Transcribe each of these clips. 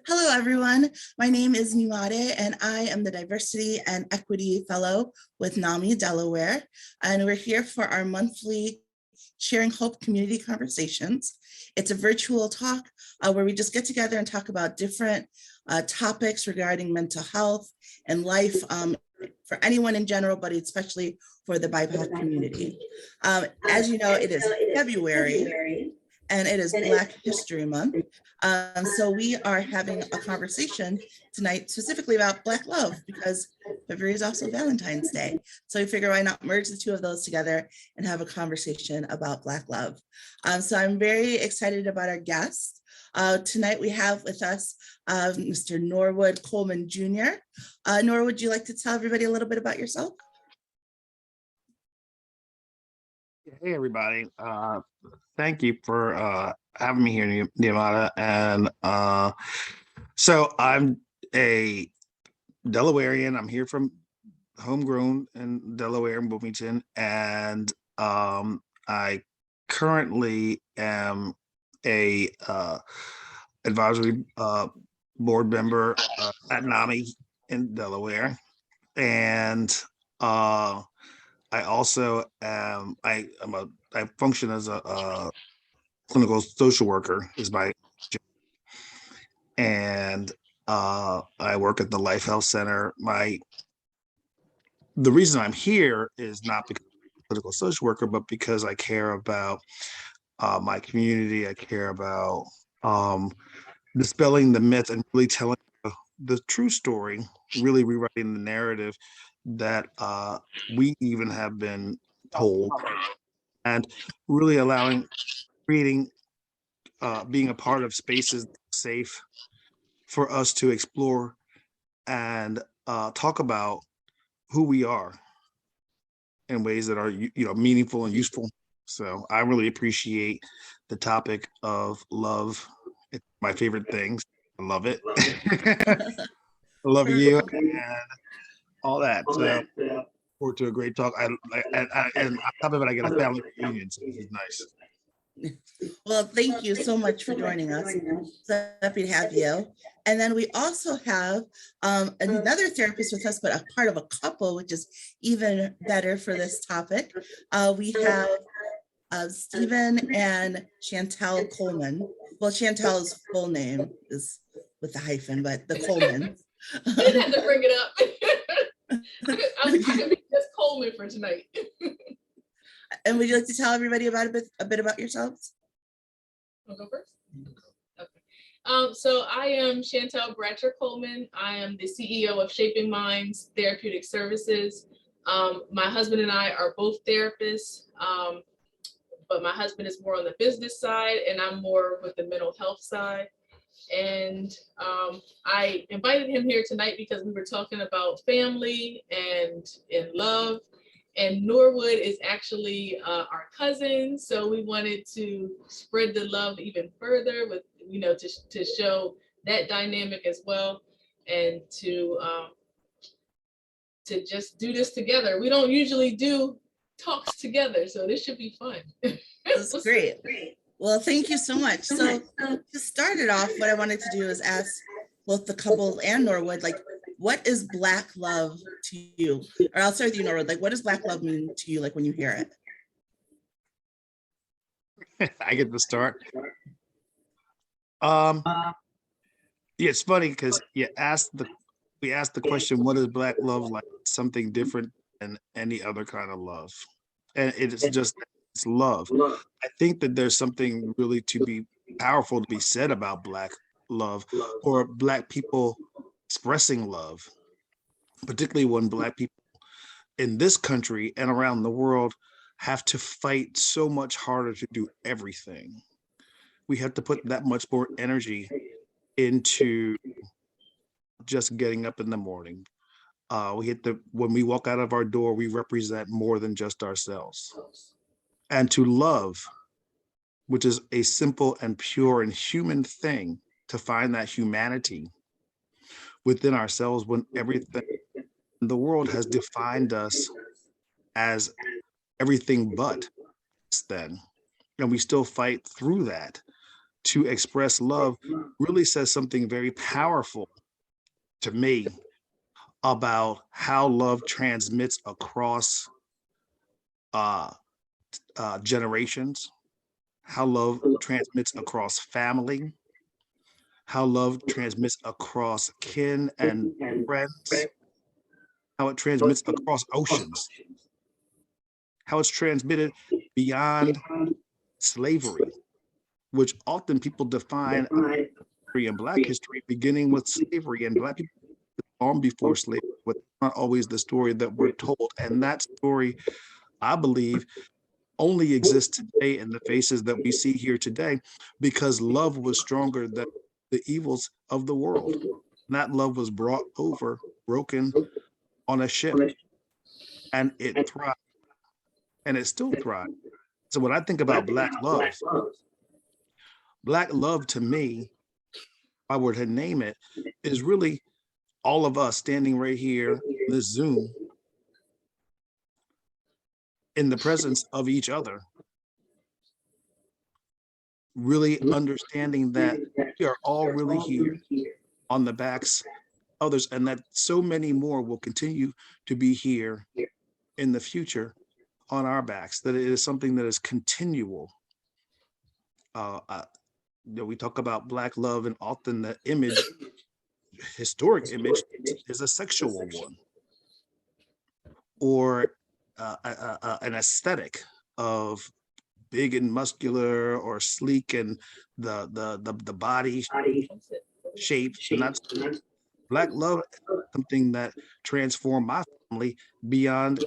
Hello, everyone. My name is Nyemade, and I am the Diversity and Equity Fellow with NAMI, Delaware. And we're here for our monthly Sharing Hope community conversations. It's a virtual talk where we just get together and talk about different topics regarding mental health and life for anyone in general, but especially for the BIPOC community. As you know, it is February, and it is Black History Month. So we are having a conversation tonight specifically about Black love, because February is also Valentine's Day. So we figure why not merge the two of those together and have a conversation about Black love. So I'm very excited about our guests. Tonight we have with us Mr. Norwood Coleman Jr. Norwood, would you like to tell everybody a little bit about yourself? Hey, everybody. Thank you for having me here, Nyemade. And so I'm a Delawarean. I'm here from homegrown in Delaware and Wilmington. And I currently am a advisory board member at NAMI in Delaware. And I also am, I function as a clinical social worker is my job. And I work at the Life Health Center. The reason I'm here is not because I'm a clinical social worker, but because I care about my community. I care about dispelling the myth and really telling the true story, really rewriting the narrative that we even have been told, and really creating, being a part of spaces safe for us to explore and talk about who we are in ways that are, meaningful and useful. So I really appreciate the topic of love. It's my favorite things. I love it. I love you and all that. So forward to a great talk. And on top of it, I get a family reunion, so this is nice. Well, thank you so much for joining us. So happy to have you. And then we also have another therapist with us, but a part of a couple, which is even better for this topic. We have Steven and Chantel Coleman. Well, Chantel's full name is with the hyphen, but the Coleman. You didn't have to bring it up. I could be just Coleman for tonight. And would you like to tell everybody about a bit about yourselves? I'll go first. Okay. So I am Chantel Bratcher-Coleman. I am the CEO of Shaping Minds Therapeutic Services. My husband and I are both therapists, but my husband is more on the business side and I'm more with the mental health side. And I invited him here tonight because we were talking about family and love. And Norwood is actually our cousin, so we wanted to spread the love even further with, to show that dynamic as well, and to just do this together. We don't usually do talks together, so this should be fun. That's great. Well, thank you so much. So to start it off, what I wanted to do is ask both the couple and Norwood, what is Black love to you? Or I'll start with you, Norwood. What does Black love mean to you, when you hear it? I get to start. Yeah, it's funny because we asked the question, what is Black love like? Something different than any other kind of love. And it's love. I think that there's something really to be powerful to be said about Black love, or Black people expressing love, particularly when Black people in this country and around the world have to fight so much harder to do everything. We have to put that much more energy into just getting up in the morning. When we walk out of our door, we represent more than just ourselves. And to love, which is a simple and pure and human thing, to find that humanity within ourselves when everything in the world has defined us as everything but then. and we still fight through that to express love, really says something very powerful to me about how love transmits across generations, how love transmits across family, how love transmits across kin and friends, how it transmits across oceans, how it's transmitted beyond slavery, which often people define history and Black history beginning with slavery, and Black people long before slavery, but not always the story that we're told. And that story, I believe, only exists today in the faces that we see here today because love was stronger than the evils of the world. And that love was brought over, broken on a ship, and it thrived, and it still thrives. So when I think about Black love to me, if I were to name it, is really all of us standing right here in this Zoom in the presence of each other, really understanding that we are all really here on the backs of others, and that so many more will continue to be here in the future on our backs, that it is something that is continual. We talk about Black love, and often the image, historic image, is a sexual one, or an aesthetic of big and muscular or sleek and the body shape. And that's Black love, something that transformed my family beyond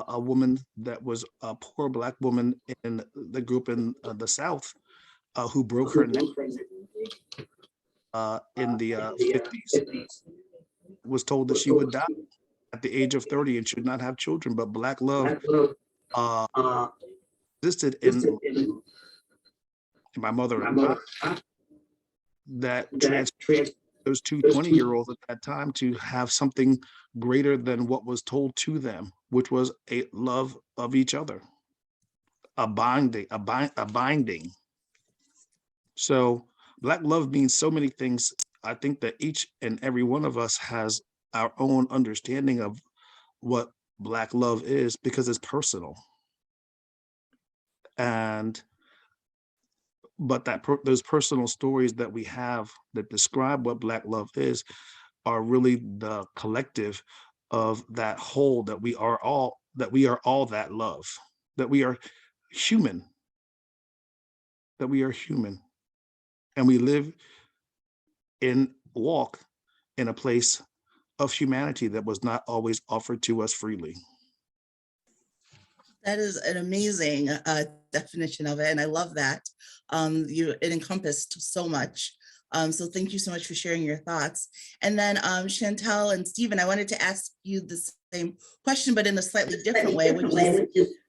a woman that was a poor Black woman in the group in the South who broke her neck in the 50s, was told that she would die at the age of 30 and should not have children. But Black love existed in my mother and I, that transferred those two 20-year-olds at that time to have something greater than what was told to them, which was a love of each other, a binding. So Black love means so many things. I think that each and every one of us has our own understanding of what Black love is, because it's personal. But those personal stories that we have that describe what Black love is are really the collective of that whole, that we are all that love, that we are human, and we live and walk in a place of humanity that was not always offered to us freely. That is an amazing definition of it, and I love that. It encompassed so much. So thank you so much for sharing your thoughts. And then Chantel and Steven, I wanted to ask you the same question, but in a slightly different way,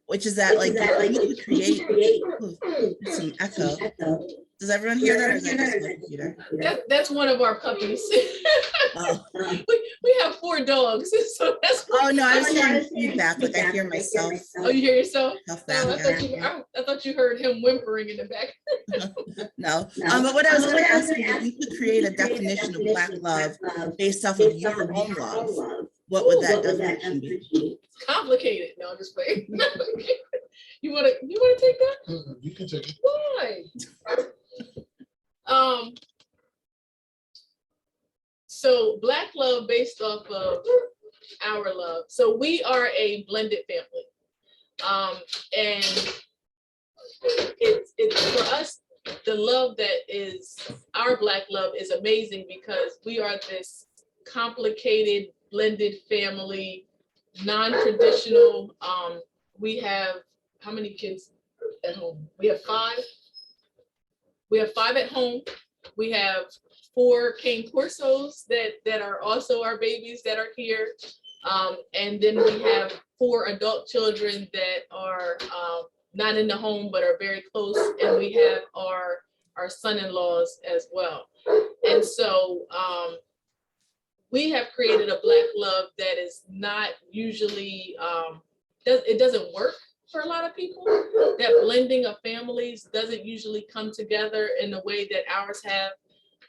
which is that, like, if you could create some echo. Does everyone hear that, or is that just my computer? That's one of our puppies. Oh. We have 4 dogs, so that's. Oh no, I was hearing feedback. Like I hear myself. Oh, you hear yourself? I thought you heard him whimpering in the back. No. But what I was going to ask you, if you could create a definition of Black love based off of your own love, what would that definition be? It's complicated. No, I'm just playing. You wanna take that? You can take it. Why? So Black love based off of our love. So we are a blended family. And it's for us, the love that is our Black love is amazing because we are this complicated, blended family, non-traditional. We have, how many kids at home? We have 5. We have 5 at home. We have 4 cane corsos that are also our babies that are here. And then we have 4 adult children that are not in the home, but are very close. And we have our son-in-laws as well. And so we have created a Black love that is not usually, it doesn't work for a lot of people. That blending of families doesn't usually come together in the way that ours have.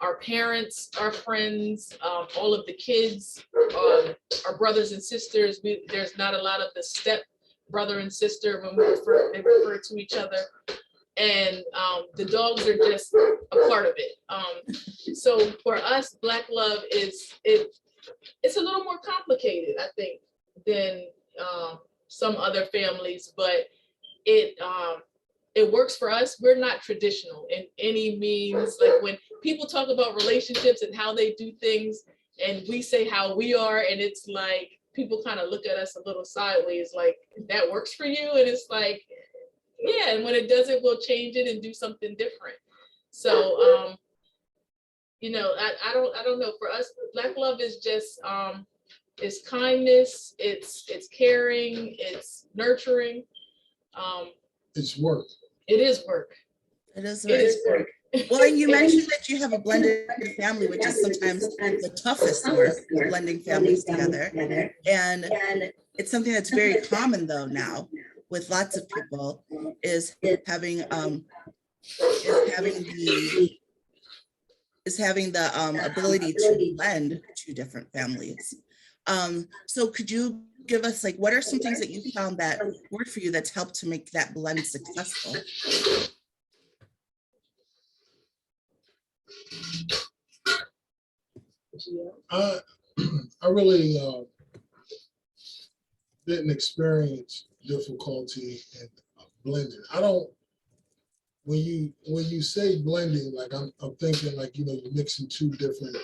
Our parents, our friends, all of the kids, our brothers and sisters. There's not a lot of the step brother and sister when they refer to each other. And the dogs are just a part of it. So for us, Black love it's a little more complicated, I think, than some other families, but it works for us. We're not traditional in any means. Like when people talk about relationships and how they do things, and we say how we are, and it's like people kind of look at us a little sideways, like that works for you, and it's like, yeah. And when it doesn't, we'll change it and do something different. So, you know, I don't know. For us, Black love is just it's kindness, it's caring, it's nurturing. It's work. It is work. It is It is work. Well, and you mentioned that you have a blended family, which is sometimes the toughest work, blending families together. And it's something that's very common though now with lots of people is having the ability to blend two different families. So could you give us, like, what are some things that you found that work for you that's helped to make that blend successful? I really didn't experience difficulty in blending. I don't. When you say blending, like I'm thinking like, you know, you're mixing two different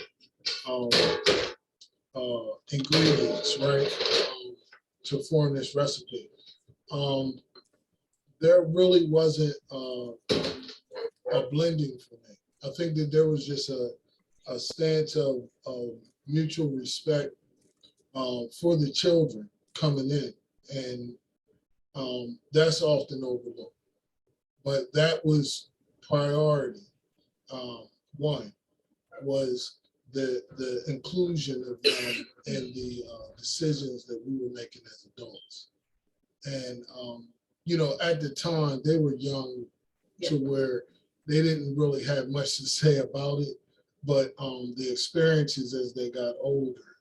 ingredients, right, to form this recipe. There really wasn't a blending for me. I think that there was just a stance of mutual respect for the children coming in, and that's often overlooked. But that was priority. One was the inclusion of them in the decisions that we were making as adults. And, you know, at the time they were young to where they didn't really have much to say about it, but the experiences as they got older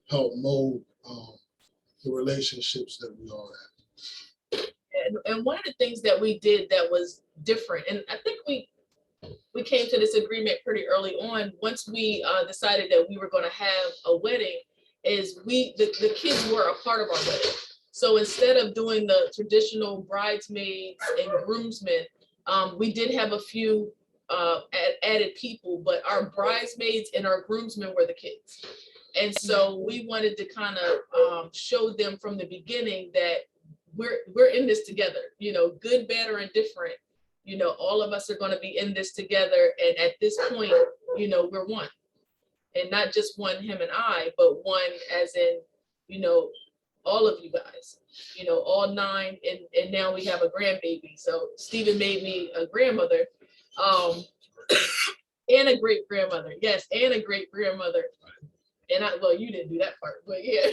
helped mold the relationships that we all had. And one of the things that we did that was different, and I think we came to this agreement pretty early on, once we decided that we were going to have a wedding, is the kids were a part of our wedding. So instead of doing the traditional bridesmaids and groomsmen, we did have a few added people, but our bridesmaids and our groomsmen were the kids. And so we wanted to kind of show them from the beginning that we're in this together, you know, good, bad, or indifferent. You know, all of us are going to be in this together. And at this point, you know, we're one. And not just one, him and I, but one as in, you know, all of you guys, you know, all 9. And now we have a grandbaby. So Steven made me a grandmother and a great grandmother. Yes, and a great grandmother. And well, you didn't do that part, but yeah.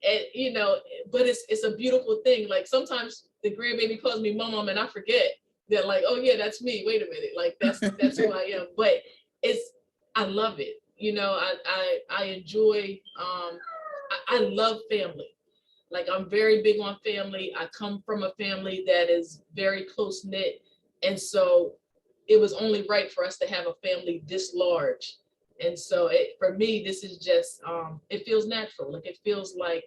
And, you know, but it's a beautiful thing. Like sometimes the grandbaby calls me mom and I forget that, like, oh yeah, that's me. Wait a minute. Like that's who I am. But I love it. You know, I enjoy, I love family. Like I'm very big on family. I come from a family that is very close knit. And so it was only right for us to have a family this large. And so for me, this is just, it feels natural. Like it feels like,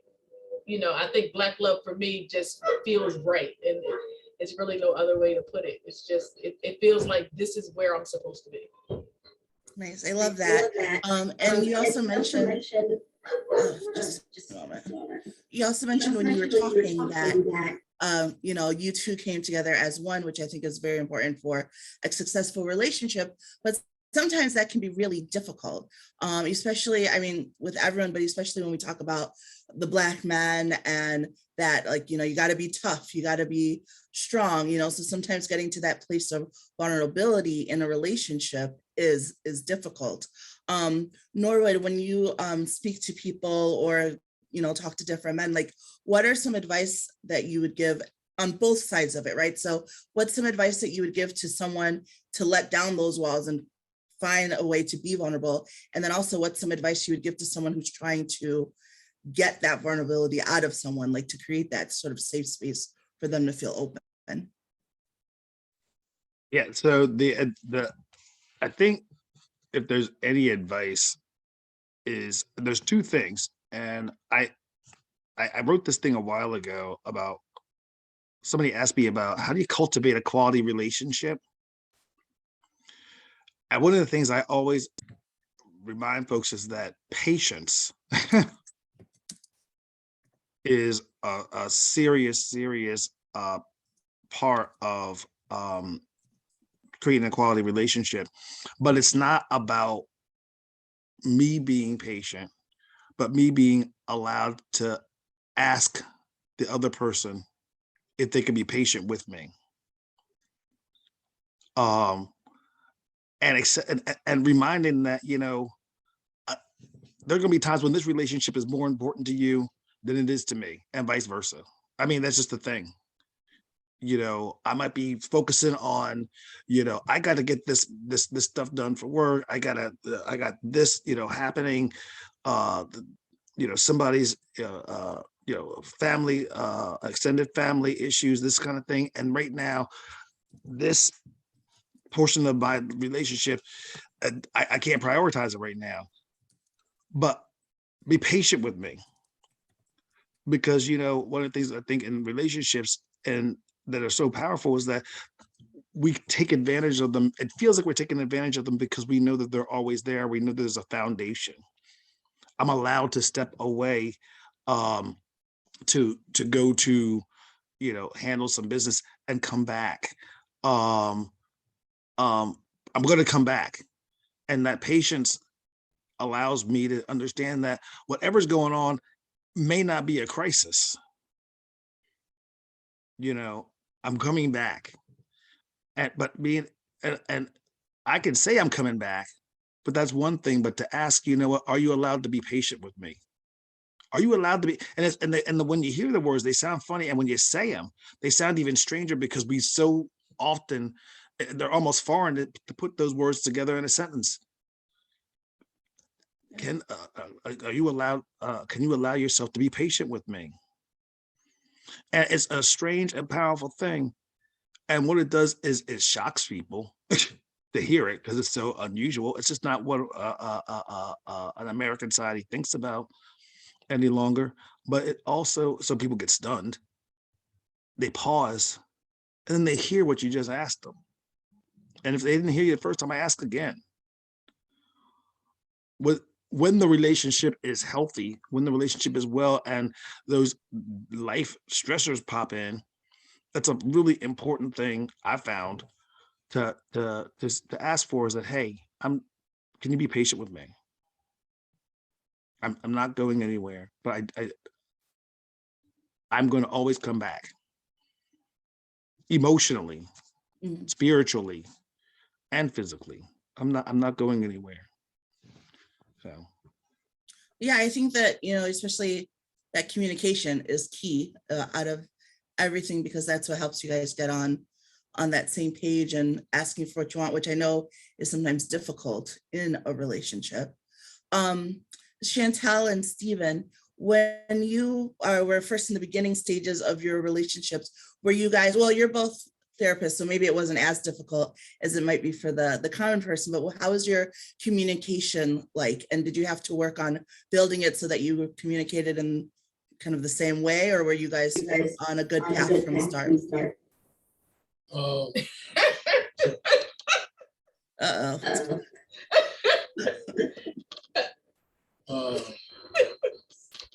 you know, I think Black love for me just feels right. And it's really no other way to put it. It's just, it feels like this is where I'm supposed to be. Nice, I love that. And you also mentioned, just a moment. You also mentioned when you were talking that, you know, you two came together as one, which I think is very important for a successful relationship, but sometimes that can be really difficult, especially, I mean, with everyone, but especially when we talk about the Black man and that, like, you know, you got to be tough, you got to be strong, you know, so sometimes getting to that place of vulnerability in a relationship is difficult. Norwood, when you speak to people or talk to different men, like what are some advice that you would give on both sides of it, right? So what's some advice that you would give to someone to let down those walls and find a way to be vulnerable? And then also what's some advice you would give to someone who's trying to get that vulnerability out of someone, like to create that sort of safe space for them to feel open? Yeah, so I think if there's any advice is there's two things. And I wrote this thing a while ago about somebody asked me about how do you cultivate a quality relationship? And one of the things I always remind folks is that patience is a serious part of creating a quality relationship. But it's not about me being patient, but me being allowed to ask the other person if they can be patient with me. And reminding that, there are going to be times when this relationship is more important to you than it is to me, and vice versa. I mean, that's just the thing. I might be focusing on, I got to get this stuff done for work. I got this, happening. Somebody's, family, extended family issues, this kind of thing. And right now, this portion of my relationship, I can't prioritize it right now. But be patient with me, because one of the things I think in relationships and that are so powerful is that we take advantage of them. It feels like we're taking advantage of them because we know that they're always there. We know there's a foundation. I'm allowed to step away to go to handle some business and come back. I'm going to come back, and that patience allows me to understand that whatever's going on may not be a crisis. I'm coming back, and I can say I'm coming back, but that's one thing. But to ask, are you allowed to be patient with me? Are you allowed to be? And when you hear the words, they sound funny, and when you say them, they sound even stranger because we so often they're almost foreign to put those words together in a sentence. Are you allowed? Can you allow yourself to be patient with me? And it's a strange and powerful thing. And what it does is it shocks people to hear it because it's so unusual. It's just not what an American society thinks about any longer. But it also, so people get stunned. They pause, and then they hear what you just asked them. And if they didn't hear you the first time, I ask again. When the relationship is healthy, when the relationship is well, and those life stressors pop in, that's a really important thing I found to ask for, is that, hey, can you be patient with me? I'm not going anywhere, but I'm going to always come back emotionally, spiritually, and physically. I'm not going anywhere. So, yeah, I think that, especially that communication is key out of everything, because that's what helps you guys get on that same page and asking for what you want, which I know is sometimes difficult in a relationship. Chantel and Steven, when you were first in the beginning stages of your relationships, were you guys, well, you're both therapists, so maybe it wasn't as difficult as it might be for the common person, but how was your communication like? And did you have to work on building it so that you communicated in kind of the same way, or were you guys on a good path from the start?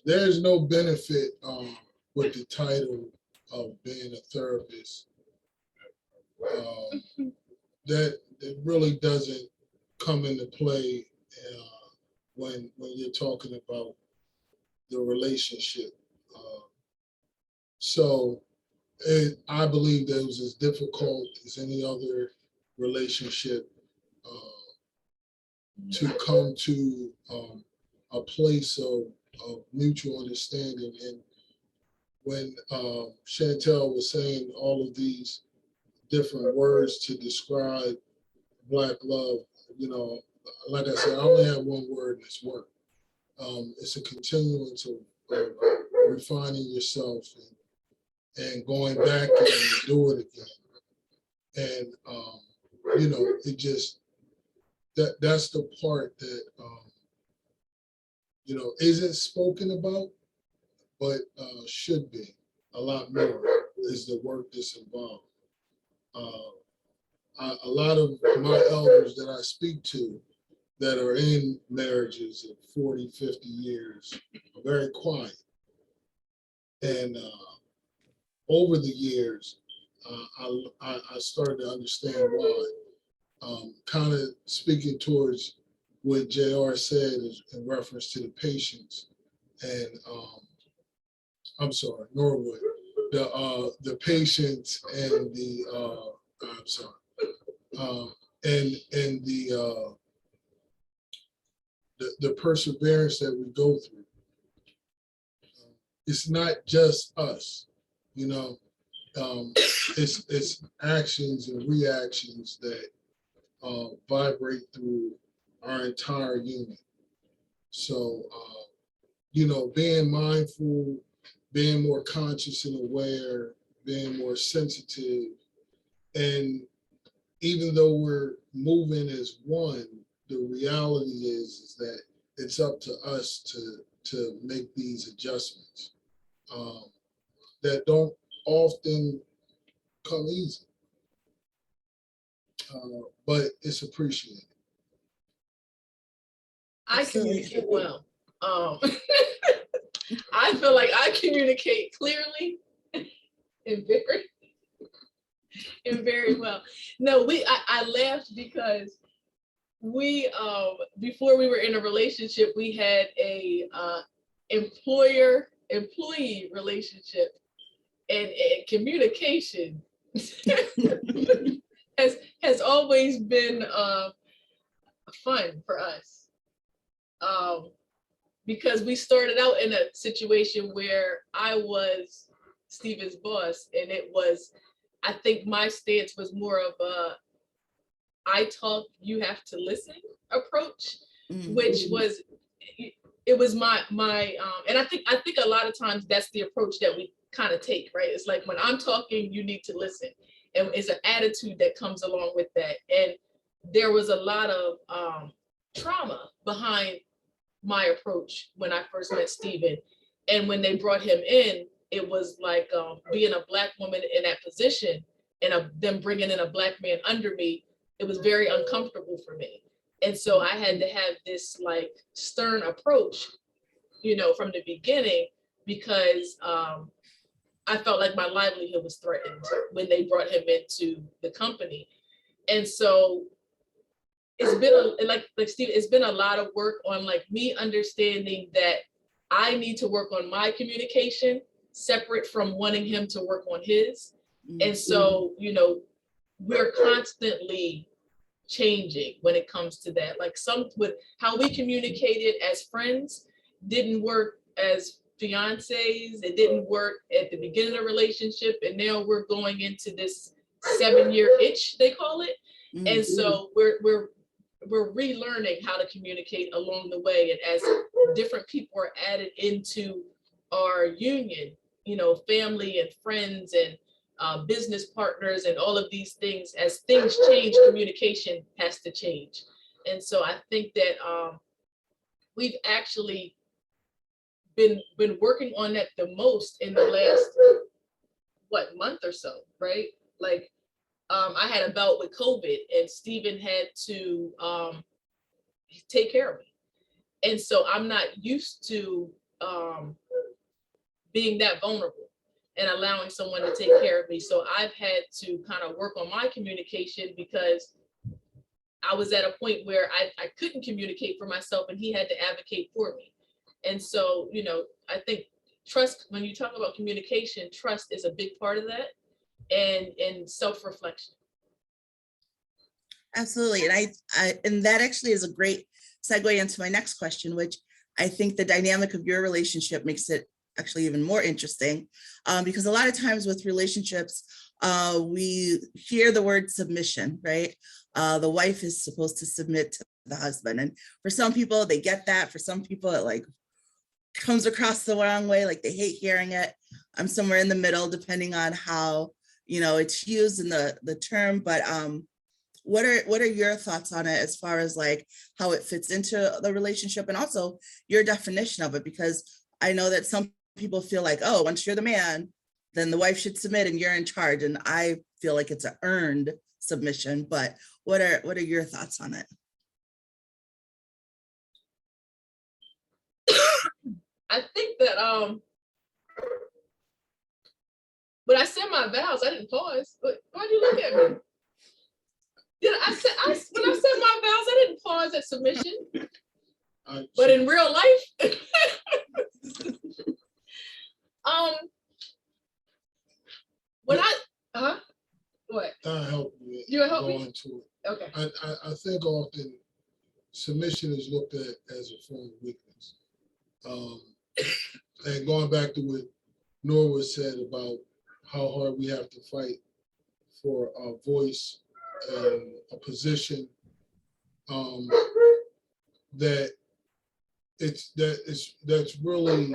There's no benefit with the title of being a therapist. That it really doesn't come into play when you're talking about the relationship. So I believe that it was as difficult as any other relationship to come to a place of mutual understanding. And when Chantel was saying all of these different words to describe Black love, you know, like I said, I only have one word, and it's work. It's a continuance of refining yourself and going back and do it again. And, you know, it just, that's the part that, you know, isn't spoken about, but should be a lot more, is the work that's involved. A lot of my elders that I speak to that are in marriages of 40, 50 years are very quiet. And over the years, I started to understand why. Kind of speaking towards what JR said in reference to the patients, and I'm sorry, Norwood, the patients and the I'm sorry, and the perseverance that we go through. It's not just us, you know. It's actions and reactions that vibrate through our entire unit. So, you know, being mindful, being more conscious and aware, being more sensitive, and even though we're moving as one, the reality is that it's up to us to make these adjustments that don't often come easy, but it's appreciated. I communicate well. I feel like I communicate clearly and very well. No, I laughed because we before we were in a relationship, we had a employer-employee relationship, and communication has always been fun for us. Because we started out in a situation where I was Steven's boss, and it was, I think my stance was more of a I talk, you have to listen approach, which was, it was my and I think a lot of times that's the approach that we kind of take, right? It's like, when I'm talking, you need to listen, and it's an attitude that comes along with that. And there was a lot of trauma behind my approach when I first met Steven. And when they brought him in, it was like being a Black woman in that position and them bringing in a Black man under me. It was very uncomfortable for me. And so I had to have this like stern approach, you know, from the beginning, because I felt like my livelihood was threatened when they brought him into the company. And so it's been like Steve, it's been a lot of work on like me understanding that I need to work on my communication separate from wanting him to work on his. And so, you know, we're constantly changing when it comes to that. Like with how we communicated as friends didn't work as fiancés, it didn't work at the beginning of the relationship, and now we're going into this 7-year itch, they call it. And so we're relearning how to communicate along the way. And as different people are added into our union, you know, family and friends and business partners and all of these things, as things change, communication has to change. And so I think that we've actually been working on that the most in the last, month or so, right? Like, I had a bout with COVID, and Steven had to take care of me. And so I'm not used to being that vulnerable and allowing someone to take care of me. So I've had to kind of work on my communication, because I was at a point where I couldn't communicate for myself, and he had to advocate for me. And so, you know, I think trust, when you talk about communication, trust is a big part of that, and self-reflection. Absolutely. And and that actually is a great segue into my next question, which I think the dynamic of your relationship makes it actually even more interesting, because a lot of times with relationships, we hear the word submission, right? The wife is supposed to submit to the husband. And for some people, they get that. For some people, it like comes across the wrong way, like they hate hearing it. I'm somewhere in the middle, depending on how, it's used in the term. But what are your thoughts on it as far as like how it fits into the relationship, and also your definition of it? Because I know that some people feel like, oh, once you're the man, then the wife should submit and you're in charge. And I feel like it's an earned submission. But what are your thoughts on it? I think that when I said my vows, I didn't pause. But why'd you look at me? When I said my vows, I didn't pause at submission. But in real life, when what? I'll help you. You help me? Into it. Okay. I think often submission is looked at as a form of weakness. And going back to what Norwood said about how hard we have to fight for a voice and a position, that's really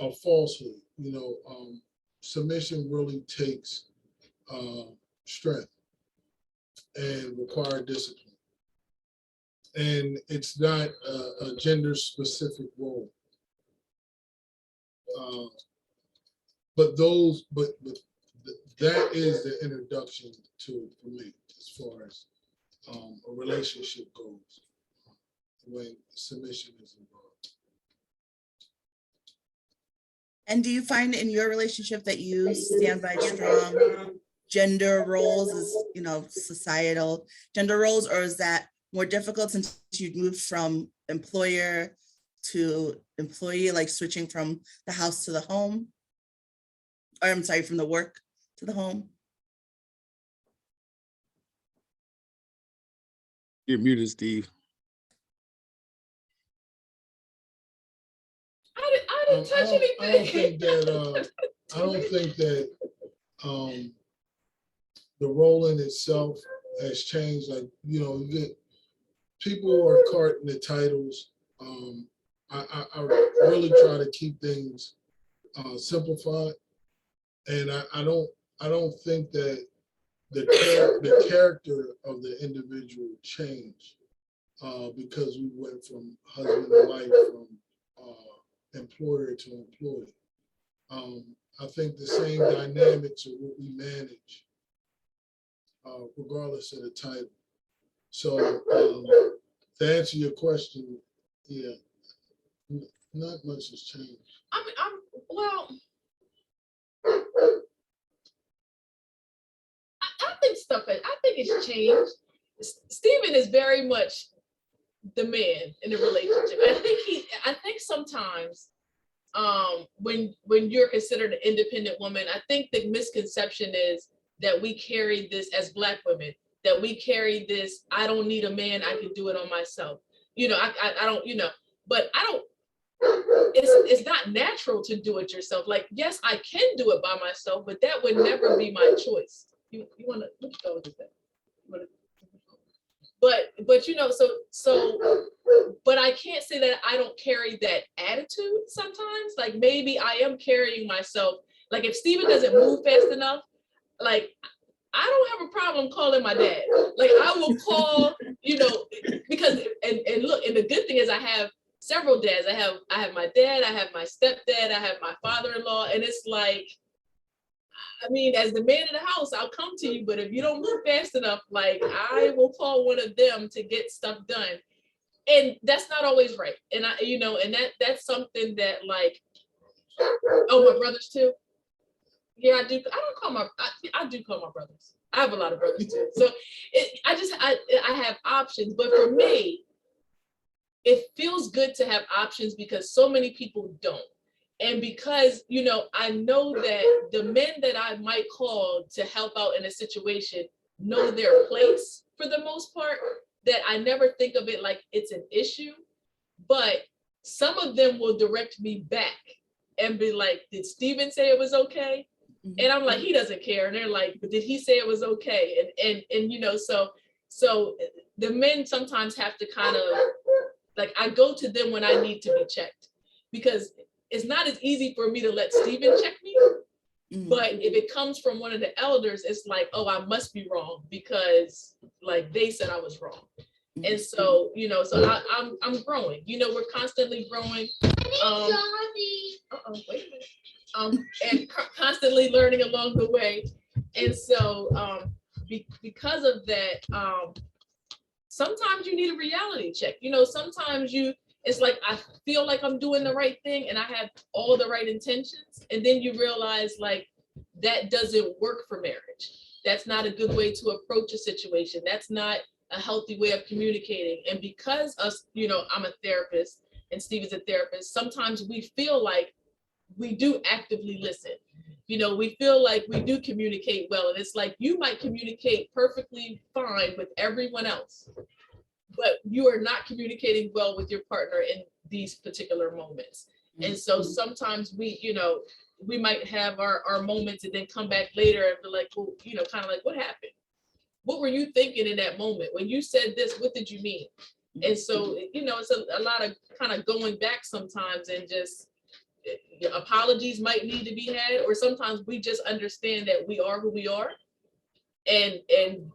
a falsehood. Submission really takes strength and require discipline. And it's not a gender specific role. But that is the introduction to it for me, as far as a relationship goes, when submission is involved. And do you find in your relationship that you stand by strong gender roles as, societal gender roles, or is that more difficult since you moved from employer to employee, like switching from the house to the home? Or I'm sorry, from the work to the home? You're muted, Steve. I didn't touch anything. I don't think that the role in itself has changed. Like, you get people are caught in the titles. I really try to keep things simplified, and I don't think that the character of the individual changed because we went from husband and wife, from employer to employee. I think the same dynamics are what we manage, regardless of the title. So to answer your question, yeah, not much has changed. I think it's changed. Steven is very much the man in the relationship. I think sometimes when you're considered an independent woman, I think the misconception is that we carry this as Black women, that we carry this, I don't need a man, I can do it on myself. I don't, but I don't, it's not natural to do it yourself. Like, yes, I can do it by myself, but that would never be my choice. You want to, what go with that? But but I can't say that I don't carry that attitude sometimes. Like, maybe I am carrying myself. Like, if Steven doesn't move fast enough, like, I don't have a problem calling my dad. Like, I will call, because and look, and the good thing is I have several dads. I have my dad, I have my stepdad, I have my father-in-law, and it's like, I mean, as the man in the house, I'll come to you, but if you don't move fast enough, like, I will call one of them to get stuff done. And that's not always right. And and that's something that, like, oh, my brothers too. Yeah, I do. I do call my brothers. I have a lot of brothers too. So I have options, but for me, it feels good to have options because so many people don't. And because, I know that the men that I might call to help out in a situation know their place for the most part, that I never think of it like it's an issue. But some of them will direct me back and be like, did Steven say it was okay? And I'm like, he doesn't care. And they're like, but did he say it was okay? And you know, so the men sometimes have to kind of, like, I go to them when I need to be checked, because it's not as easy for me to let Steven check me. But if it comes from one of the elders, it's like, oh, I must be wrong because like they said I was wrong. And so, you know, so I'm growing, you know, we're constantly growing. Wait a minute. And constantly learning along the way. And so because of that, sometimes you need a reality check. You know, sometimes it's like, I feel like I'm doing the right thing and I have all the right intentions. And then you realize like, that doesn't work for marriage. That's not a good way to approach a situation. That's not a healthy way of communicating. And because you know, I'm a therapist and Steve is a therapist, sometimes we feel like we do actively listen. You know, we feel like we do communicate well. And it's like, you might communicate perfectly fine with everyone else, but you are not communicating well with your partner in these particular moments. And so sometimes we, you know, we might have our moments and then come back later and be like, well, you know, kind of like, what happened? What were you thinking in that moment? When you said this, what did you mean? And so, you know, it's a lot of kind of going back sometimes, and just apologies might need to be had, or sometimes we just understand that we are who we are, and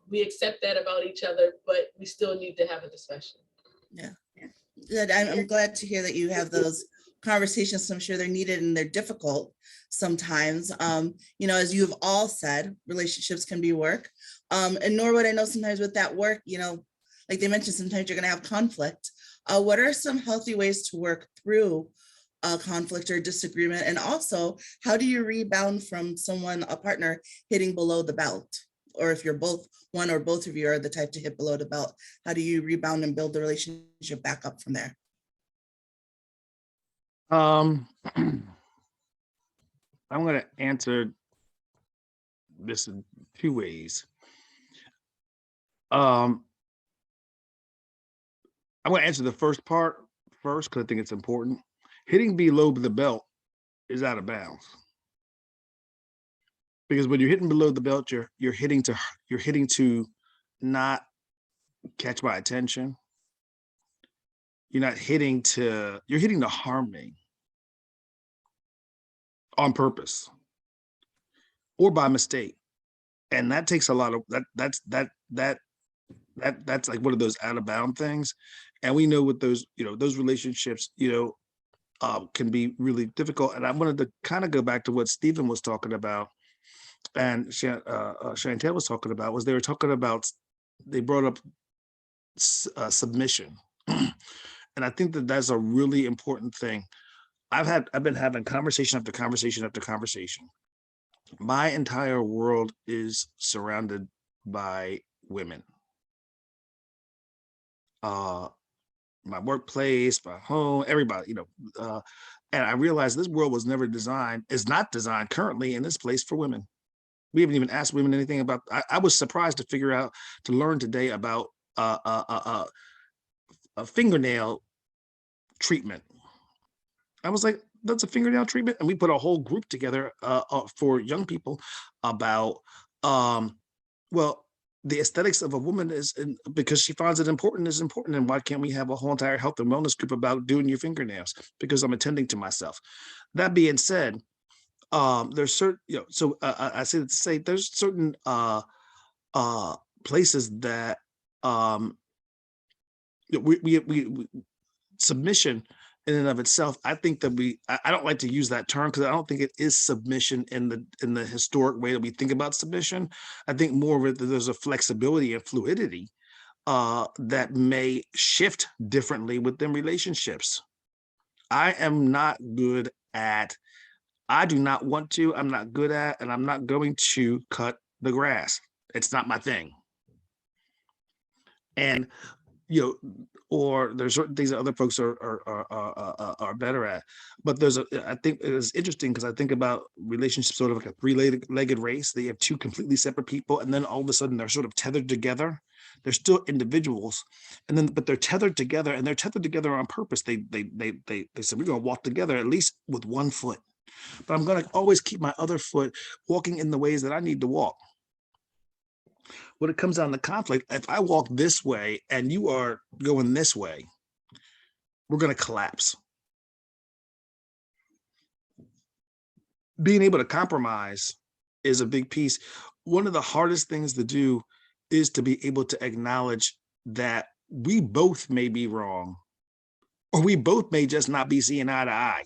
we accept that about each other, but we still need to have a discussion. Yeah, good. I'm glad to hear that you have those conversations. I'm sure they're needed and they're difficult sometimes. You know, as you've all said, relationships can be work. And Norwood, I know sometimes with that work, you know, like they mentioned, sometimes you're going to have conflict. What are some healthy ways to work through conflict or disagreement? And also, how do you rebound from a partner hitting below the belt? Or if you're both, one or both of you are the type to hit below the belt, how do you rebound and build the relationship back up from there? I'm going to answer this in two ways. I'm going to answer the first part first because I think it's important. Hitting below the belt is out of bounds, because when you're hitting below the belt, you're hitting to not catch my attention. You're hitting to harm me on purpose or by mistake. And that takes a lot of that's like one of those out of bound things. And we know with those, you know, those relationships, you know, can be really difficult. And I wanted to kind of go back to what Stephen was talking about and Chantel was talking about, was they brought up submission. And I think that that's a really important thing. I've been having conversation after conversation after conversation. My entire world is surrounded by women. My workplace, my home, everybody, you know, and I realized this world is not designed currently in this place for women. We haven't even asked women anything about. I was surprised to learn today about a fingernail treatment. I was like, that's a fingernail treatment, and we put a whole group together for young people about well, the aesthetics of a woman because she finds it important is important. And why can't we have a whole entire health and wellness group about doing your fingernails? Because I'm attending to myself. That being said, there's certain, you know, so I say that to say there's certain places that we submission in and of itself. I think that I don't like to use that term because I don't think it is submission in the historic way that we think about submission. I think more of it that there's a flexibility and fluidity that may shift differently within relationships. I am not good at, I do not want to, I'm not good at, and I'm not going to cut the grass. It's not my thing. And you know, or there's certain things that other folks are better at. But I think it's interesting because I think about relationships sort of like a three-legged race. They have two completely separate people, and then all of a sudden they're sort of tethered together. They're still individuals, but they're tethered together, and they're tethered together on purpose. They said we're going to walk together at least with one foot, but I'm going to always keep my other foot walking in the ways that I need to walk. When it comes down to conflict, if I walk this way and you are going this way, we're going to collapse. Being able to compromise is a big piece. One of the hardest things to do is to be able to acknowledge that we both may be wrong, or we both may just not be seeing eye to eye.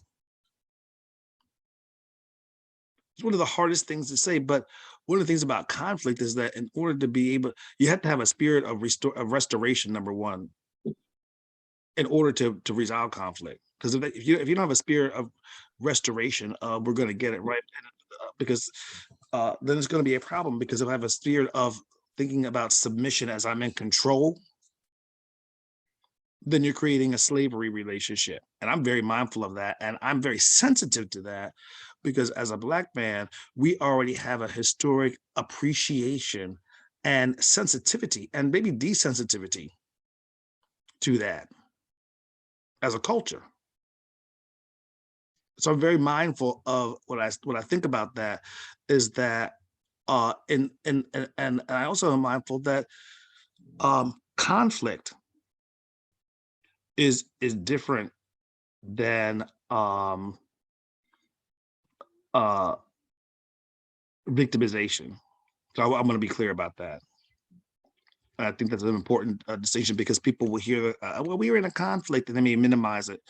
It's one of the hardest things to say, but one of the things about conflict is that in order to be able, you have to have a spirit of restoration, number one, in order to resolve conflict. Because if you don't have a spirit of restoration, we're going to get it right, because then it's going to be a problem. Because if I have a spirit of thinking about submission as I'm in control, then you're creating a slavery relationship. And I'm very mindful of that. And I'm very sensitive to that, because as a Black man, we already have a historic appreciation and sensitivity and maybe desensitivity to that as a culture. So I'm very mindful of what I think about that is that and I also am mindful that conflict is different than victimization. So I'm going to be clear about that. I think that's an important distinction, because people will hear, well, we were in a conflict, and they may minimize it,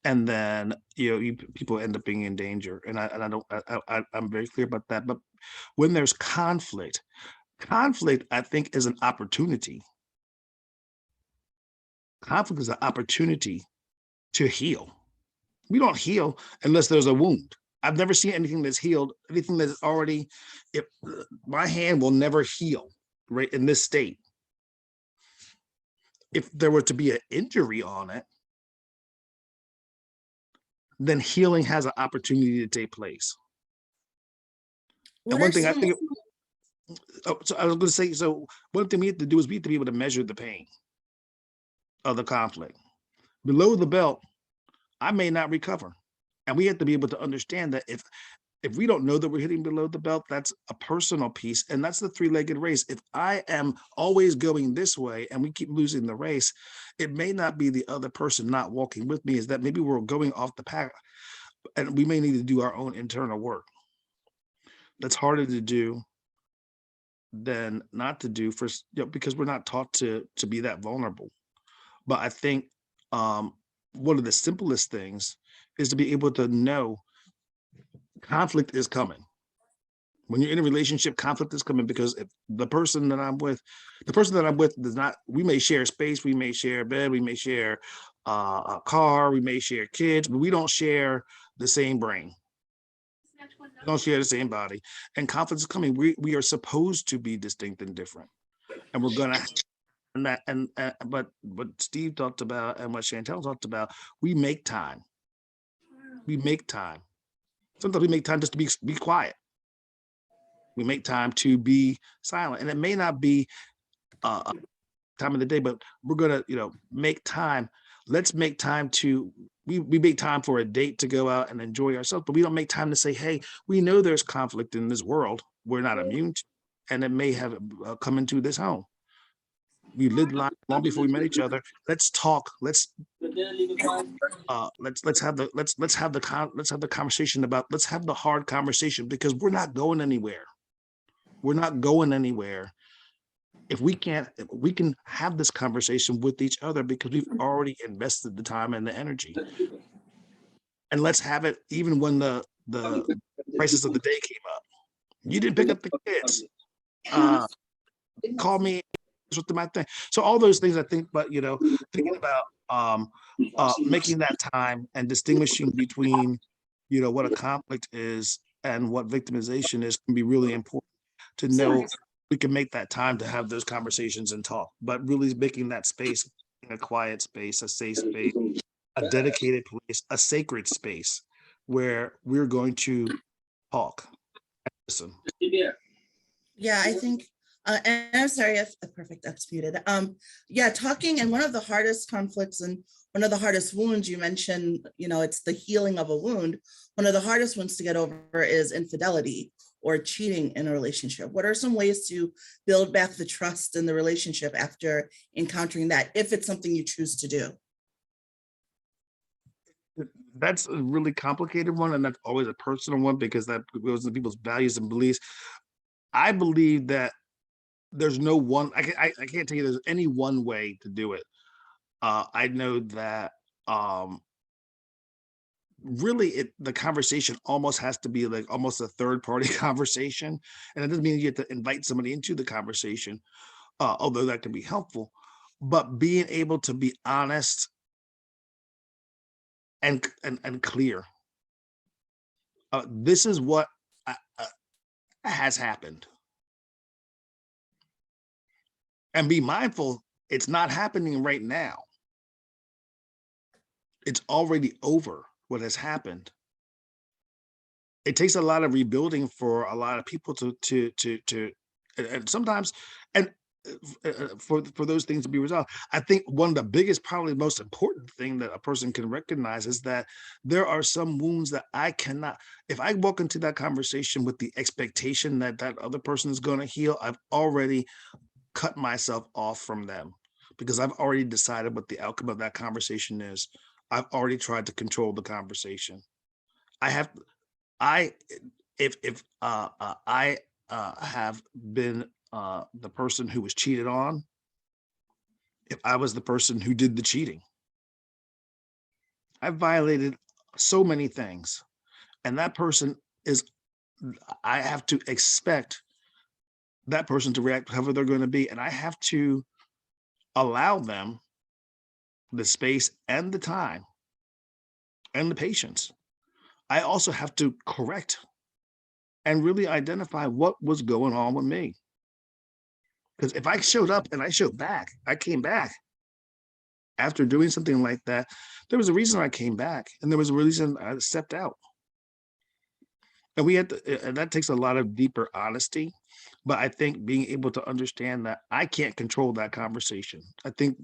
and then people end up being in danger. And I'm very clear about that. But when there's conflict, I think, is an opportunity. Conflict is an opportunity to heal. We don't heal unless there's a wound. I've never seen anything that's healed, anything that's already, my hand will never heal right in this state. If there were to be an injury on it, then healing has an opportunity to take place. And one thing I think, so I was going to say, so one thing we have to do is we have to be able to measure the pain of the conflict. Below the belt, I may not recover. And we have to be able to understand that if we don't know that we're hitting below the belt, that's a personal piece. And that's the three-legged race. If I am always going this way and we keep losing the race, it may not be the other person not walking with me, is that maybe we're going off the path, and we may need to do our own internal work. That's harder to do than not to do, because we're not taught to be that vulnerable. But I think one of the simplest things is to be able to know conflict is coming. When you're in a relationship, conflict is coming, because if the person that I'm with does not, we may share space, we may share a bed, we may share a car, we may share kids, but we don't share the same brain. We don't share the same body. And conflict is coming. We are supposed to be distinct and different. And we're gonna, but what Steve talked about and what Chantel talked about, we make time. We make time. Sometimes we make time just to be quiet. We make time to be silent, and it may not be time of the day, but we're gonna, make time. Let's make time to, we make time for a date to go out and enjoy ourselves, but we don't make time to say, hey, we know there's conflict in this world we're not immune to, and it may have come into this home. We lived long before we met each other. Let's talk. Let's have the conversation about, let's have the hard conversation, because we're not going anywhere. We're not going anywhere if we can have this conversation with each other, because we've already invested the time and the energy. And let's have it even when the crisis of the day came up. You didn't pick up the kids. Call me with my thing. So all those things, I think, but thinking about making that time and distinguishing between what a conflict is and what victimization is can be really important to know. We can make that time to have those conversations and talk, but really making that space a quiet space, a safe space, a dedicated place, a sacred space where we're going to talk. Listen. Yeah, I think, and I'm sorry if perfect, that's muted. Yeah, talking, and one of the hardest conflicts and one of the hardest wounds you mentioned, it's the healing of a wound. One of the hardest ones to get over is infidelity or cheating in a relationship. What are some ways to build back the trust in the relationship after encountering that, if it's something you choose to do? That's a really complicated one, and that's always a personal one because that goes into people's values and beliefs. I believe that there's no one, I can't tell you there's any one way to do it. I know that really the conversation almost has to be like almost a third party conversation. And it doesn't mean you have to invite somebody into the conversation, although that can be helpful. But being able to be honest and clear. This is what has happened. And be mindful, it's not happening right now. It's already over what has happened. It takes a lot of rebuilding for a lot of people to and sometimes, and for those things to be resolved. I think one of the biggest, probably most important thing that a person can recognize is that there are some wounds that I cannot, if I walk into that conversation with the expectation that that other person is going to heal, I've already cut myself off from them because I've already decided what the outcome of that conversation is. I've already tried to control the conversation. I have been the person who was cheated on, if I was the person who did the cheating, I've violated so many things, and that person is, I have to expect that person to react however they're going to be, and I have to allow them the space and the time and the patience. I also have to correct and really identify what was going on with me. Because if I showed up and I showed back, I came back after doing something like that, there was a reason I came back, and there was a reason I stepped out. And we had to, and that takes a lot of deeper honesty. But I think being able to understand that I can't control that conversation. I think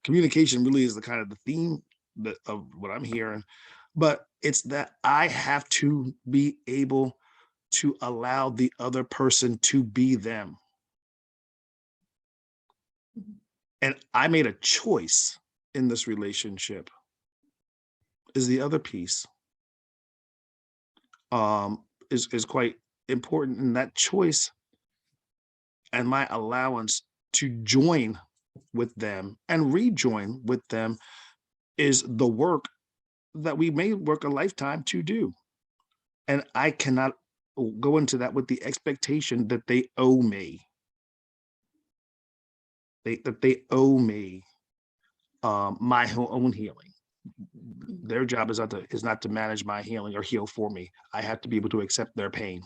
communication really is the kind of the theme of what I'm hearing. But it's that I have to be able to allow the other person to be them. And I made a choice in this relationship is the other piece. Is quite important, in that choice and my allowance to join with them and rejoin with them is the work that we may work a lifetime to do. And I cannot go into that with the expectation that they owe me. That they owe me my own healing. Their job is not to manage my healing or heal for me. I have to be able to accept their pain.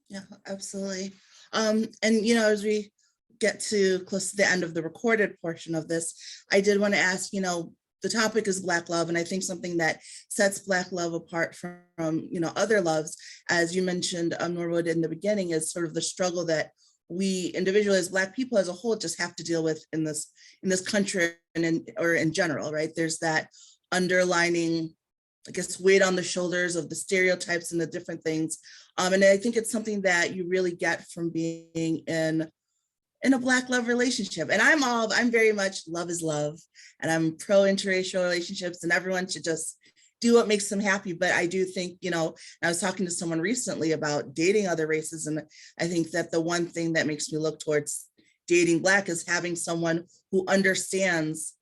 Yeah, absolutely. And as we get to close to the end of the recorded portion of this, I did want to ask, the topic is Black love, and I think something that sets Black love apart from other loves, as you mentioned, Norwood, in the beginning, is sort of the struggle that we individually as Black people as a whole just have to deal with in this country and in general, right? There's that underlining, I guess, weight on the shoulders of the stereotypes and the different things. And I think it's something that you really get from being in a Black love relationship. And I'm very much love is love, and I'm pro interracial relationships, and everyone should just do what makes them happy. But I do think, I was talking to someone recently about dating other races, and I think that the one thing that makes me look towards dating Black is having someone who understands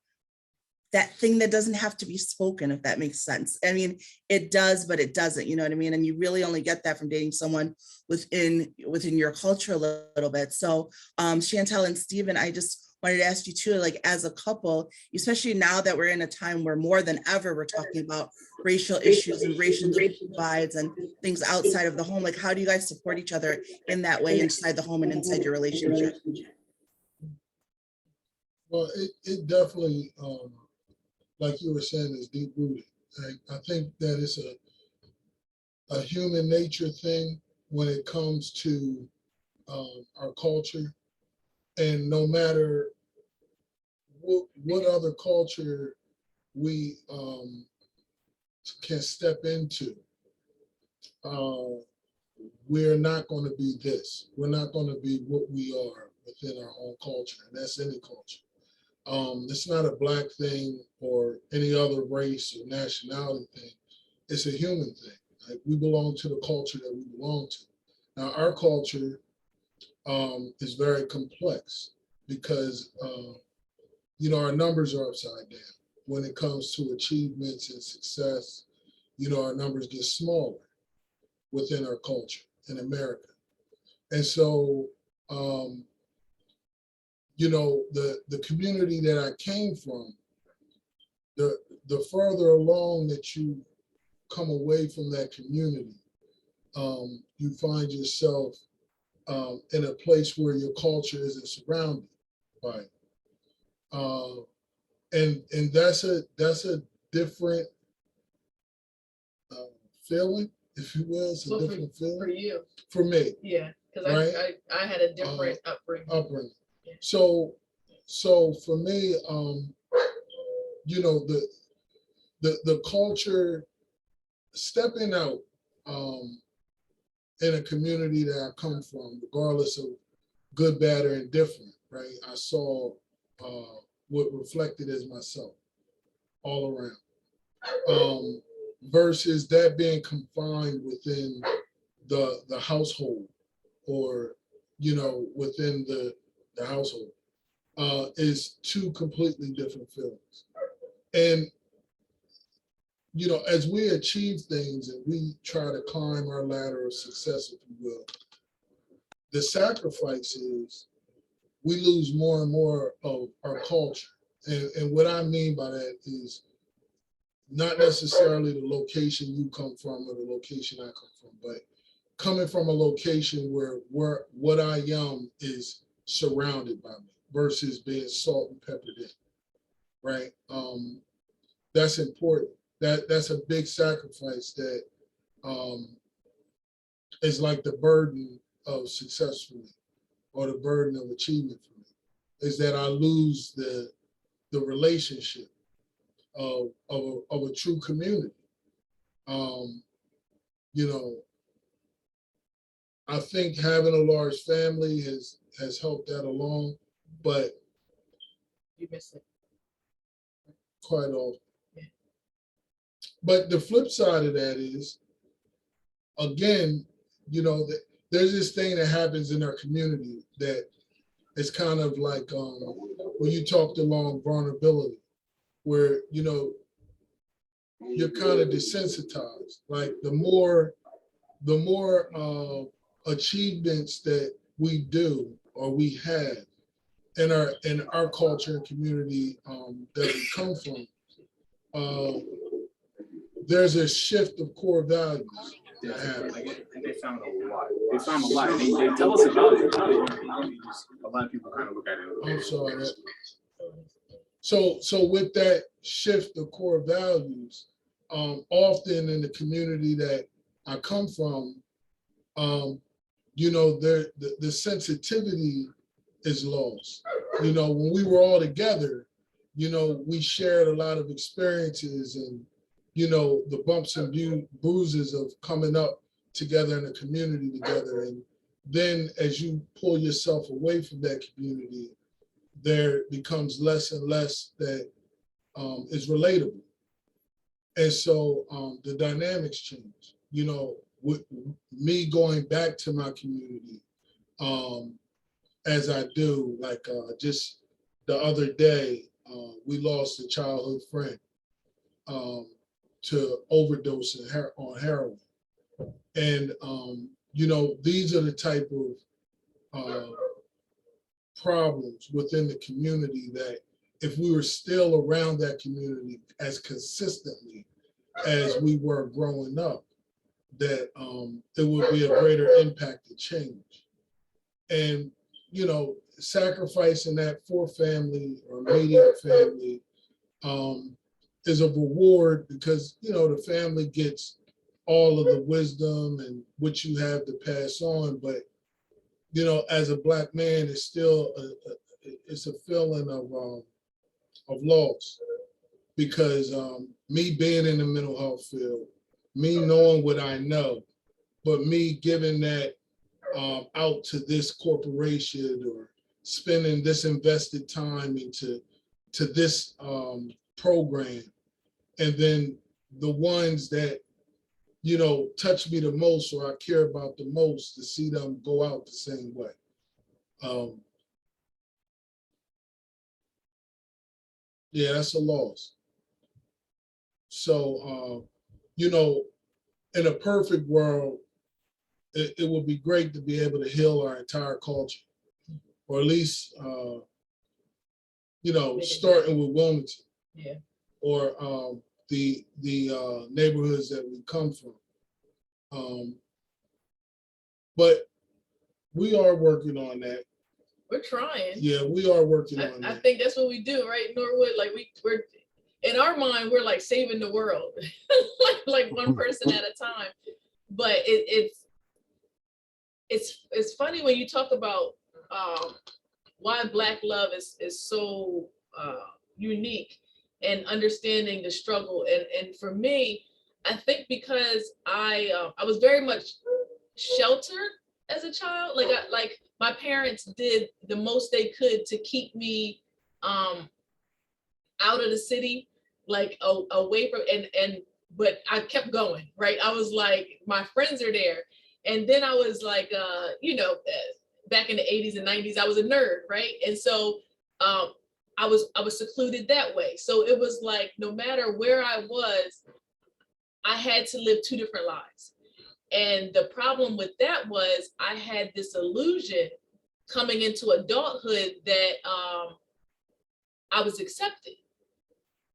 that thing that doesn't have to be spoken, if that makes sense. I mean, it does, but it doesn't, you know what I mean? And you really only get that from dating someone within your culture a little bit. So Chantel and Steven, I just wanted to ask you too, like as a couple, especially now that we're in a time where more than ever, we're talking about racial issues and racial divides and things outside of the home. Like, how do you guys support each other in that way inside the home and inside your relationship? Well, it definitely, like you were saying, is deep rooted. I think that it's a human nature thing when it comes to our culture, and no matter what other culture we can step into, we're not going to be this. We're not going to be what we are within our own culture, and that's any culture. It's not a Black thing or any other race or nationality thing. It's a human thing. Like, we belong to the culture that we belong to. Now, our culture is very complex because our numbers are upside down. When it comes to achievements and success, our numbers get smaller within our culture in America. And so, the community that I came from, the further along that you come away from that community, you find yourself in a place where your culture isn't surrounded by it. And that's a different feeling, if you will. It's a different feeling. For you. For me. Yeah, because right? I had a different upbringing. Yeah. So for me, the culture, stepping out in a community that I come from, regardless of good, bad, or indifferent, right? I saw what reflected as myself all around. Versus that being confined within the household, or within the household, is two completely different feelings. And as we achieve things and we try to climb our ladder of success, if you will, the sacrifice is we lose more and more of our culture. And what I mean by that is not necessarily the location you come from or the location I come from, but coming from a location where what I am is surrounded by me versus being salt and peppered in, right? That's important. That's a big sacrifice that is like the burden of success for me, or the burden of achievement for me, is that I lose the relationship of a true community. I think having a large family has helped that along, but you miss it quite often. Yeah. But the flip side of that is, again, there's this thing that happens in our community that it's kind of like when you talked along vulnerability, where you're kind of desensitized. Like the more achievements that we do or we have in our culture and community that we come from, there's a shift of core values. They found a lot. They found a lot. They tell us about it. A lot of people kind of look at it. I'm sorry. So with that shift of core values, often in the community that I come from, the sensitivity is lost. When we were all together, we shared a lot of experiences and, the bumps and bruises of coming up together in a community together. And then as you pull yourself away from that community, there becomes less and less that is relatable. And so the dynamics change. With me going back to my community, as I do, like just the other day, we lost a childhood friend to overdose on heroin. And, these are the type of problems within the community that if we were still around that community as consistently as we were growing up, that it would be a greater impact to change. And you know, sacrificing that for family or immediate family is a reward because, you know, the family gets all of the wisdom and what you have to pass on. But, you know, as a Black man, it's still it's a feeling of loss because me being in the mental health field, me knowing what I know, but me giving that out to this corporation or spending this invested time into this program, and then the ones that, you know, touch me the most or I care about the most, to see them go out the same way. Yeah, that's a loss. So, you know, in a perfect world, it would be great to be able to heal our entire culture, or at least, you know, starting with Wilmington, Yeah. or the neighborhoods that we come from. But we are working on that. We're trying. Yeah, we are working on I that. think that's what we do, right, Norwood? Like we're in our mind, we're like saving the world, like one person at a time. But it's funny when you talk about why Black love is so unique and understanding the struggle. And for me, I think because I was very much sheltered as a child. Like my parents did the most they could to keep me out of the city, like away from, but I kept going, right? I was like, my friends are there. And then I was like, you know, back in the 80s and 90s, I was a nerd, right? And so I was secluded that way. So it was like, no matter where I was, I had to live two different lives. And the problem with that was I had this illusion coming into adulthood that I was accepted,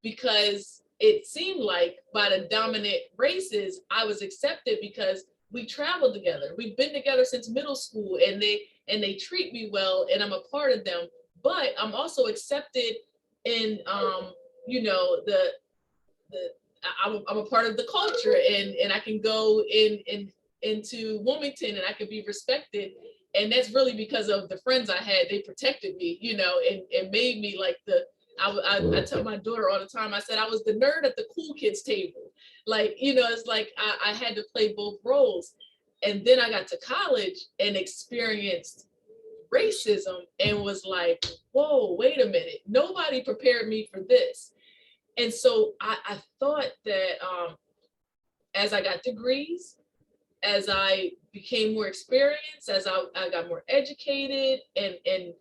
because it seemed like by the dominant races, I was accepted because we traveled together. We've been together since middle school, and they treat me well, and I'm a part of them. But I'm also accepted in, you know, I'm a part of the culture, and I can go into Wilmington and I can be respected. And that's really because of the friends I had. They protected me, you know, and made me like I tell my daughter all the time, I said I was the nerd at the cool kids table. Like, you know, it's like I had to play both roles. And then I got to college and experienced racism and was like, whoa, wait a minute. Nobody prepared me for this. And so I thought that as I got degrees, as I became more experienced, as I got more educated and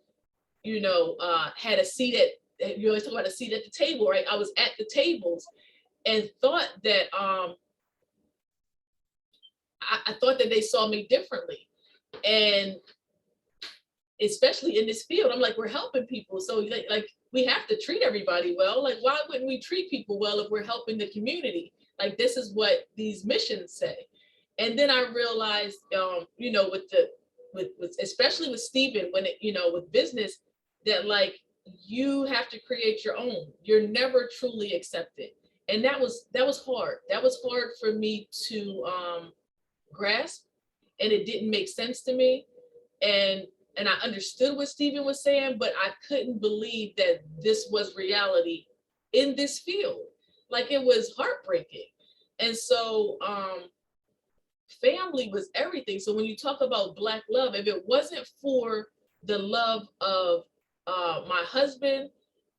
you know, had a seat at, you always talk about a seat at the table, right? I was at the tables and thought that I thought that they saw me differently. And especially in this field, I'm like, we're helping people. So like we have to treat everybody well. Like, why wouldn't we treat people well if we're helping the community? Like, this is what these missions say. And then I realized, you know, with especially with Steven, when it, you know, with business, that like you have to create your own. You're never truly accepted. And that was hard. That was hard for me to grasp, and it didn't make sense to me. And I understood what Steven was saying, but I couldn't believe that this was reality in this field. Like, it was heartbreaking. And so family was everything. So when you talk about Black love, if it wasn't for the love of my husband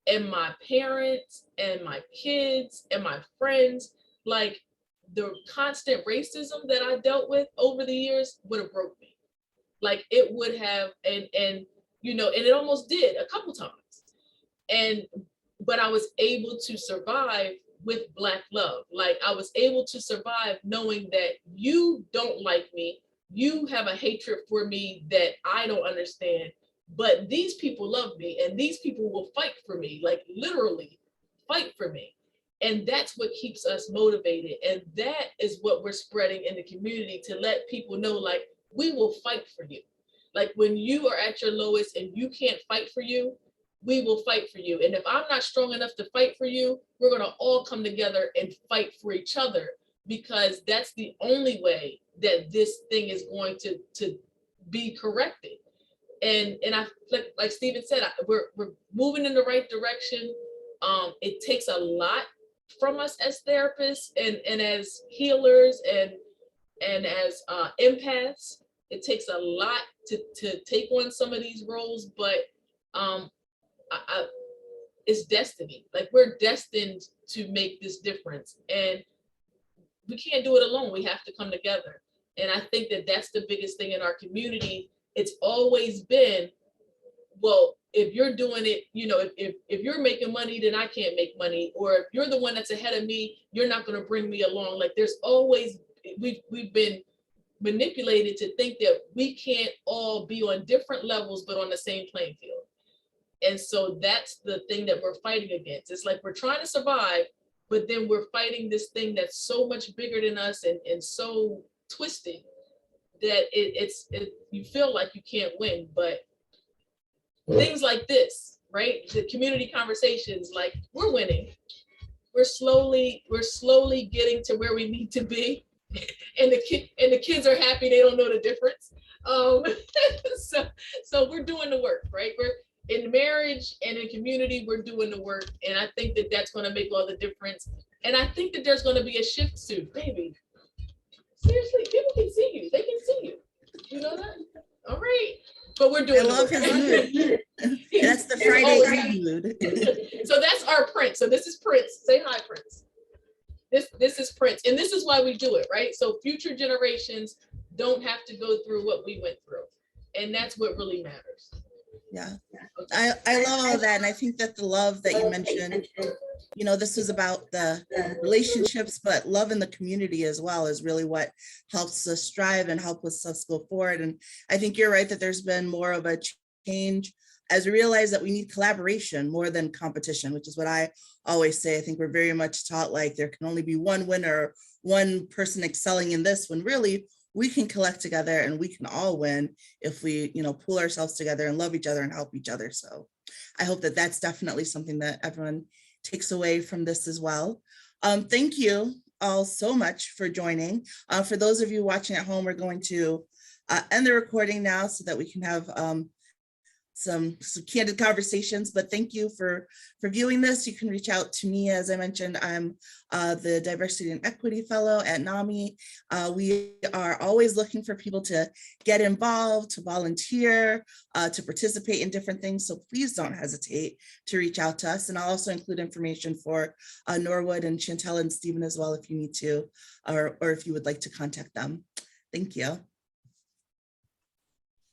and my parents and my kids and my friends, like the constant racism that I dealt with over the years would have broke me. Like it would have, and you know, and it almost did a couple times. But I was able to survive with Black love. Like I was able to survive knowing that you don't like me, you have a hatred for me that I don't understand, but these people love me and these people will fight for me, like literally fight for me. And that's what keeps us motivated. And that is what we're spreading in the community, to let people know, like, we will fight for you. Like when you are at your lowest and you can't fight for you, we will fight for you. And if I'm not strong enough to fight for you, we're gonna all come together and fight for each other, because that's the only way that this thing is going to be corrected. And I, like Steven said, we're moving in the right direction. It takes a lot from us as therapists and as healers and as empaths. It takes a lot to take on some of these roles, but it's destiny. Like, we're destined to make this difference, and we can't do it alone. We have to come together. And I think that that's the biggest thing in our community. It's always been, well, if you're doing it, you know, if you're making money, then I can't make money. Or if you're the one that's ahead of me, you're not going to bring me along. Like, there's always, we've been manipulated to think that we can't all be on different levels, but on the same playing field. And so that's the thing that we're fighting against. It's like we're trying to survive, but then we're fighting this thing that's so much bigger than us and so twisted that you feel like you can't win. But things like this, right? The community conversations, like, we're winning. We're slowly getting to where we need to be. And the kids are happy, they don't know the difference. So we're doing the work, right? We're in marriage and in community, we're doing the work. And I think that that's going to make all the difference. And I think that there's going to be a shift soon, baby. Seriously, people can see you. They can see you. You know that? All right. But we're doing I love his mood. That's the Friday Eve mood. So that's our Prince. So this is Prince. Say hi, Prince. This is Prince. And this is why we do it, right? So future generations don't have to go through what we went through. And that's what really matters. Yeah, I love all of that. And I think that the love that you mentioned, you know, this was about the relationships, but love in the community as well is really what helps us strive and help us go forward. And I think you're right that there's been more of a change as we realize that we need collaboration more than competition, which is what I always say. I think we're very much taught like there can only be one winner, one person excelling in this, when really we can collect together and we can all win if we, you know, pull ourselves together and love each other and help each other. So I hope that that's definitely something that everyone takes away from this as well. Thank you all so much for joining. For those of you watching at home, we're going to end the recording now so that we can have some candid conversations, but thank you for viewing this. You can reach out to me. As I mentioned, I'm the Diversity and Equity Fellow at NAMI. We are always looking for people to get involved, to volunteer, to participate in different things. So please don't hesitate to reach out to us. And I'll also include information for Norwood and Chantel and Steven as well if you need to, or if you would like to contact them. Thank you.